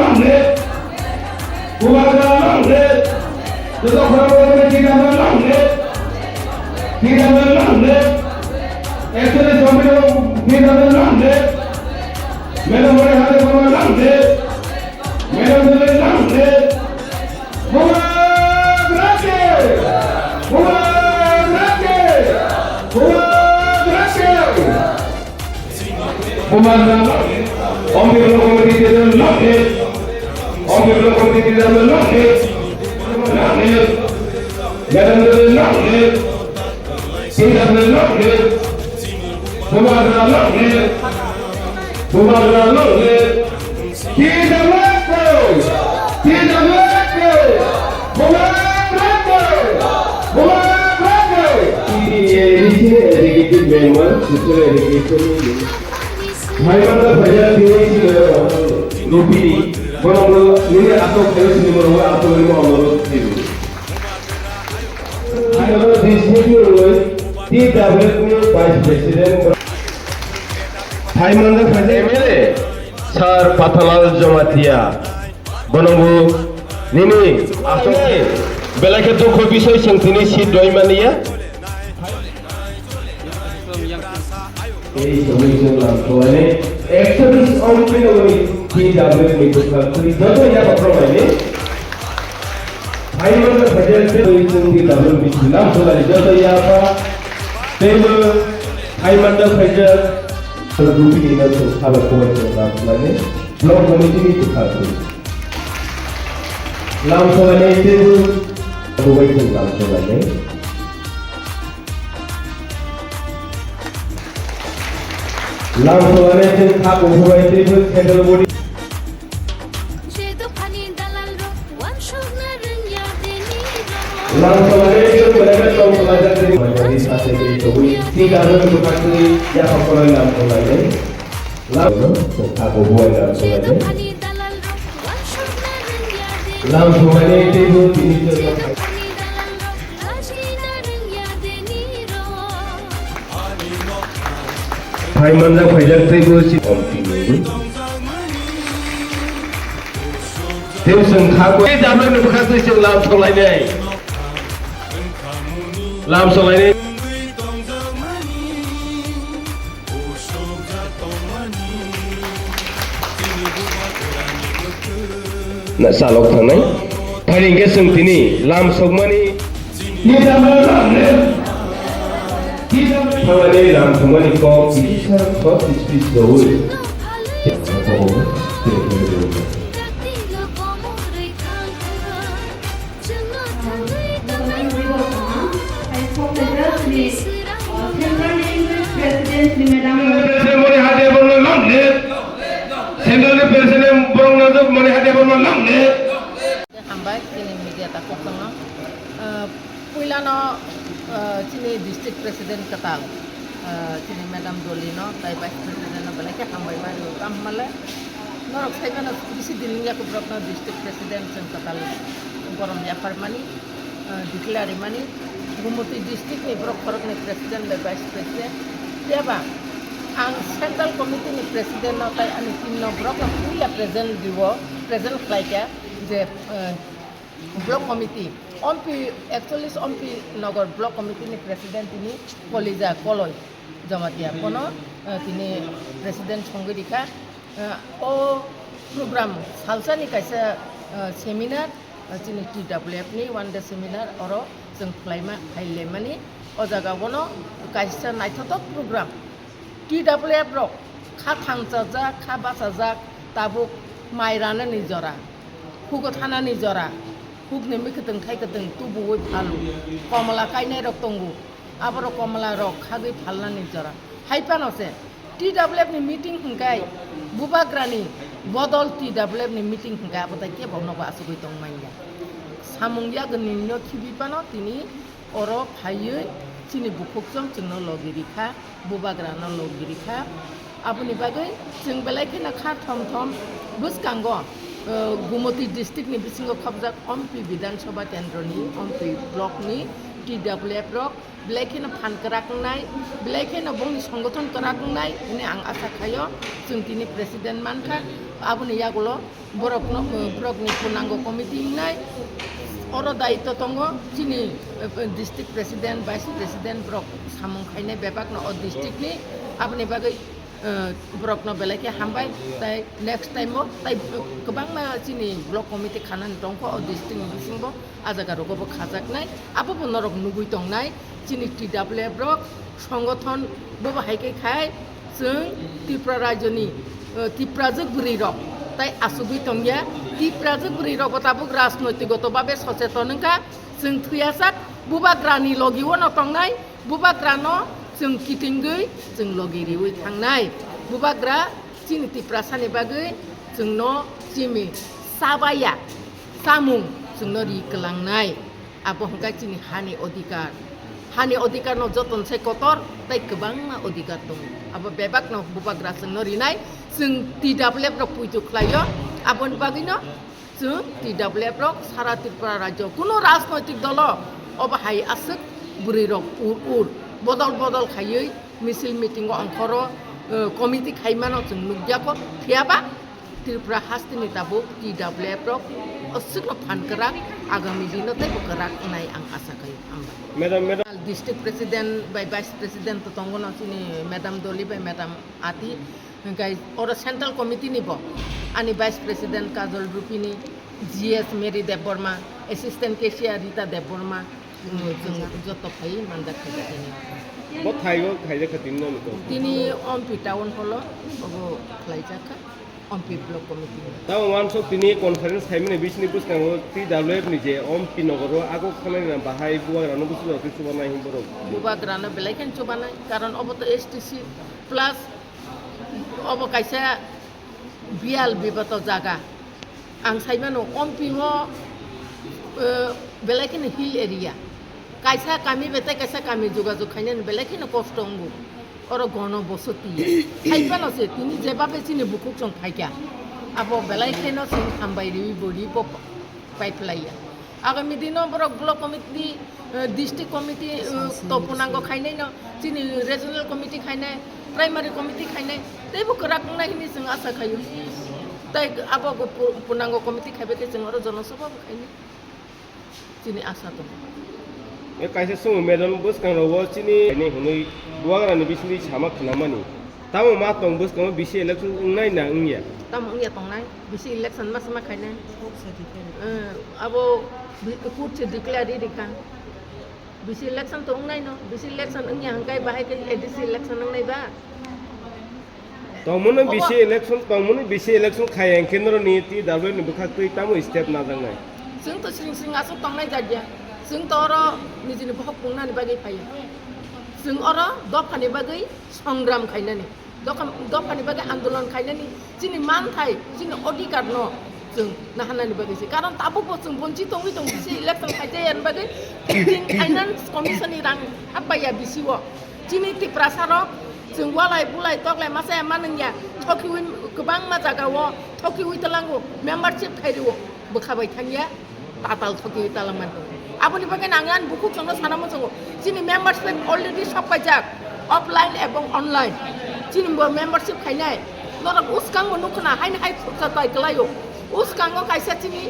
লামলে বুবাগ্রা লামলে যত খবর বলে টিডাব্লিউ লামলে একসাথে জমির টিডাব্লিউ লামলে ম্যাডাম বলে হাতে কোনো লামলে ম্যাডাম বলে লামলে বুবাগ্রাকে বুবাগ্রাকে বুবাগ্রাকে বুবাগ্রা অম্বির কমিটি টিডাব্লিউ লামলে অম্বির কমিটি টিডাব্লিউ লামলে Madam the Lovely, Madam the Lovely, Bubagra Lovely, Bubagra Lovely, Bubagra Sar Pathalal Jamatia Bonongo Nini Asoke Belaketo Kobiso Santini Si Doimania Exodus on TW Haiman Fajar di dalam Islam soalnya jatuh ya apa? Tema Haiman Fajar terbukti di dalam sahabat kuat dalam soalnya blog komisi itu satu. Dalam soalnya itu terbaik dalam soalnya. Dalam soalnya itu aku buat itu handle body. Langsung aja mereka tahu pelajar dari dari saat itu tidak ada berkali yang apa langsung aja langsung aku buat langsung aja itu ini Hai mana fajar itu si kompini tim sengkaku zaman bekas itu langsung aja langsung ini nak salok tanai paling keseng tini langsung mani tidak melalui langsung mani kau bisa kau bisa jauh Hambai sini media takut tengah. Puilano sini district president ketal. Sini Madam Dolino, tai vice president balik hambai baru kamale. Norok saya kan isi dilinya ke berapa district president ketal. Korom Jafar mani, declare mani. Gumuti district ni berapa ni president dan vice president. Siapa? Ang central committee ni presiden no tay ani tim no block puya present diwo present flight je block committee onpi actually onpi nagor block committee ni presiden tini kolija koloi jamatia kono tini presiden songe dikha o program salsa ni kaisa seminar tini TWF ni one day seminar oro jeng flyma hailemani o jaga bono kaisa naithotok program TWF rok kha thangchajak kha bachajak tabuk mairana nijora hugo thana nijora hugne mikheteng thaikheteng tubuoi phalu komala kainai rok tongu abaro komala rok khagui phalna nijora haipanose TWF ni meeting hingkai bubagrani bodol TWF ni meeting hingkai abatai ke bawno ba asugoi tongmanya samungya gninno thibipano tini oro phaioi sini bukukjong jengno logirikha bubagrano logirikha aboni bagai jeng belai kena kha thom thom buskango Gumoti district ni bisingo khabjak ompi Vidhan Sabha kendro ni ompi block ni TWF rok belai pan keraknai belai bongni সংগঠন keraknai ini ang asa kayo जों tini presiden manka aboni yagulo borokni punanggo komiti nai oro daito tongo chini district president vice president brok samung khaine bebak no o district ni aboni bagai brok no belai hambai tai next time mo tai kebang ma chini block committee khanan tongko o district bisingbo ajaga rogo khajak nai abo bonorok nugui tong nai chini TWF brok সংগঠন bobo haike khai जों त्रिपुरा राज्यनि त्रिपुराजों बुरै रक তাই আসুবি তংগিয়া त्रिपुराजों बुरै रक बताबुक राजनैतिकगतभाबे सचेतनखा जों थैयासाक बुबाग्रानि लगिव न तंनाय बुबाग्रानो जों किथिंगै जों लगिरिवै थांनाय बुबाग्रा चिनि त्रिपुरा सानि बागै जोंनो जिमि साबाया सामुं जोंनो रिकलांनाय आबहंगा चिनि हानि अधिकार no joton se kotor tai kebangma अधिकार dong abo bebak no bubagra sengno rinai जों TWF rok pujuk klayo abon bagino जों TWF rok sara Tripura rajyo kuno राजनैतिक दल अबहाय asuk buri rok ur bodol khayoi misil meeting angkhoro komiti khaimano जों nugyako thiaba Tripura hastini tabuk TWF rok asuk no phan kerak agami dino tai kerak nai ang asa kayo amba Madam district president by vice president to tongono sini madam Doli by madam Ati guys or central committee ni bo ani vice president Kajol Rupini GS Mary Deborma assistant Kesia Rita Deborma joto phai mandak khajani bo thaigo khaije khatin no to tini on town holo obo khlaijaka on block committee tao wan so tini conference khaimene bisni puskango TWF ni je om pinogoro ago khamene na bahai buagrano busu ofisu banai himboro bubagrano belaikan cobanai karon obo to STC plus obo kaisa bial bibato jaga ang saimano om pingo belaikan hill area kaisa kami bete kaisa kami jogajog khainen belaikan kostongu oro gono bosoti খাইপানো সে তিনি যেভাবে চিনি বুকুক song খাইকা আবো বেলাই খেনো Singh হামবাই রিবি body pop পাইপলাইয়া আগামী দিনো block committee district committee তপনাঙ্গ খাইনাই ন চিনি regional committee খাইনাই primary committee খাইনাই তেবো করাকনাই নি जों আশা খাইयो তাই আবো পুনাঙ্গ কমিটি খাইবেকে जों oro জনসভা খাইনি চিনি আশা তো e kaisa sumu medon buskang robo chini ni hunui buagra ni bisni sama khnamani tamo ma tong buskang bisi election ngai na ngya tam ngya tong nai bisi election mas ma khaina abo court se declare dikha bisi election tong nai no bisi election ngya hangkai bahai ke edisi election ngai ba tongmono bisi election khayang kendro ni TWF ni bukhak tui tamo step na jangai जों तो सिं आसु तंनाय जादिया जों तो अरो निजिनि बहक बुंनानै बागै फायो जों अरो दफानि बागै संग्राम खायनानै दफानि बागै आन्दोलन खायनानै जोंनि मानथाय जोंनि अधिकार न जों नाहानानै बागैसो कारण ताबो जों बन्चि दंङै दं बिसि इलेक्शन खायजायान बागै फाइनान्स कमिसननि रां हाबबाया बिसिव दिनै त्रिपुरा सारक जों वालाय बुलाय तगलाय मासाया मानोंया थकिउइ गोबां मा जागावो थकिउइ तलांगो मेम्बारशिप खायरिवो बोखाबाय थांया ताताल थकिउइ तालांमान আপনি বাগে নাঙ্গান বুকুক সঙ্গে সানামো সঙ্গ চিনি মেম্বারশিপ অলরেডি সব পাইজাক অফলাইন এবং অনলাইন চিনি মেম্বারশিপ খাইনাই নরক উসকাঙ্গ নুখনা হাইন হাই ফুটাই গলায়ো উসকাঙ্গ কাইসা চিনি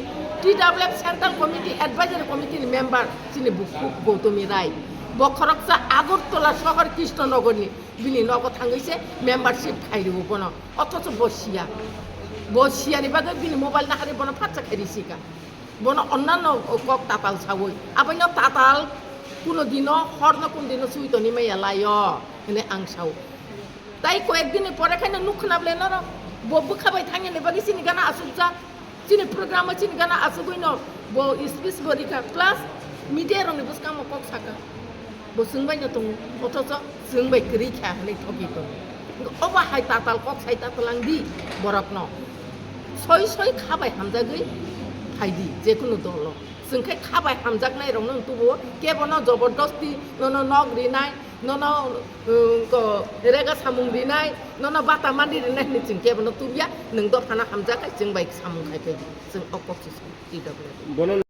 TWF সেন্ট্রাল কমিটি অ্যাডভাইজারি কমিটির মেম্বার চিনি বুকুক গৌতমী রায় বখরকসা আগরতলা শহর কৃষ্ণনগরনি বিনি নগ থাঙ্গইছে মেম্বারশিপ খাইরিবো বন অথচ বসিয়ানি বাগে বিনি মোবাইল না হারে বন ফাচ্চা খাইরিছিকা bono onnanno kok tatal sawoi apaino tatal kuno dino horno kun dino suito ni maya layo ene angsau tai ko ekdine pore khaina nukhnable noro bobu khabai thange ne bagi sini gana asukja sini program sini gana asuguino bo speech bodika plus media rong ni buskam kok saka bo sungbai no tung otoso sungbai kri kha hale thoki to oba hai tatal kok sai tatalang di borokno soi khabai hamjagui हाइदि जेकुनु दल जोंखाय खाबाय हामजाकनाय रंनो तुबो केबनो जबरदस्ती ननो नग रिनाय ननो रेगा सामुं रिनाय ननो बाता मान्दि रिनाय निचिं केबनो तुबिया नों दफाना हामजाकाय जों bye सामुं खायफै जों अकसिस TWF